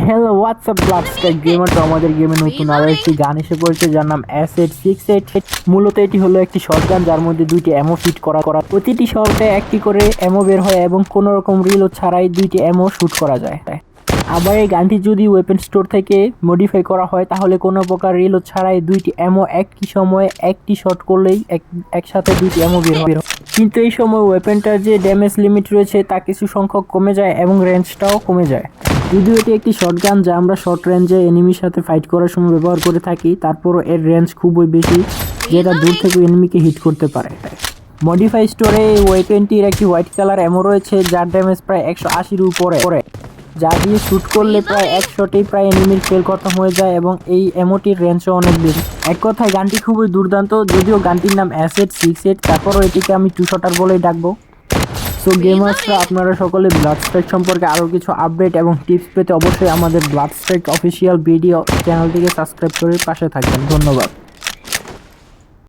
Hello WhatsApp ব্লাডস্ট্রাইক gamer. তো আমাদের গেমে নতুন আরো একটি গান এসে পড়েছে যার নাম অ্যাসেট 688। মূলত এটি হলো একটি শটগান যার মধ্যে দুইটি অ্যামো ফিট করা প্রতিটি শটে একটি করে অ্যামো বের হয় এবং কোনো রকম রিলোড ছাড়াই দুইটি অ্যামো শুট করা যায়। আবার এই গানটি যদি ওয়েপন স্টোর থেকে মডিফাই করা হয় তাহলে কোনো প্রকার রিলোড ছাড়াই দুইটি অ্যামো একই সময়ে একটি শট করলেই একসাথে দুইটি অ্যামো বের হয়। কিন্তু এই সময় ওয়েপনটার যে ড্যামেজ লিমিট রয়েছে তা কিছু সংখ্যক কমে যায় এবং রেঞ্জটাও কমে যায়। যদিও এটি একটি শটগান যা আমরা শর্ট রেঞ্জে এনিমির সাথে ফাইট করার সময় ব্যবহার করে থাকি, তারপরও এর রেঞ্জ খুবই বেশি, যেটা দূর থেকে এনিমিকে হিট করতে পারে। মডিফাই স্টোরে এই ওয়েপনটির একটি হোয়াইট কালার অ্যামো রয়েছে যার ড্যামেজ প্রায় 180-র উপরে, যা দিয়ে শ্যুট করলে প্রায় এক শটেই প্রায় এনিমির ফেল খতম হয়ে যায় এবং এই অ্যামোটির রেঞ্জও অনেক বেশি। এক কথায় গানটি খুবই দুর্দান্ত। যদিও গানটির নাম অ্যাসেট 688, তারপরও এটিকে আমি 2 শটার বলেই ডাকবো। সো গেমার্সরা, আপনারা সকলে ব্লাডস্ট্রাইক সম্পর্কে আরও কিছু আপডেট এবং টিপস পেতে অবশ্যই আমাদের ব্লাডস্ট্রাইক অফিসিয়াল ভিডিও চ্যানেলটিকে সাবস্ক্রাইব করে পাশে থাকবেন। ধন্যবাদ।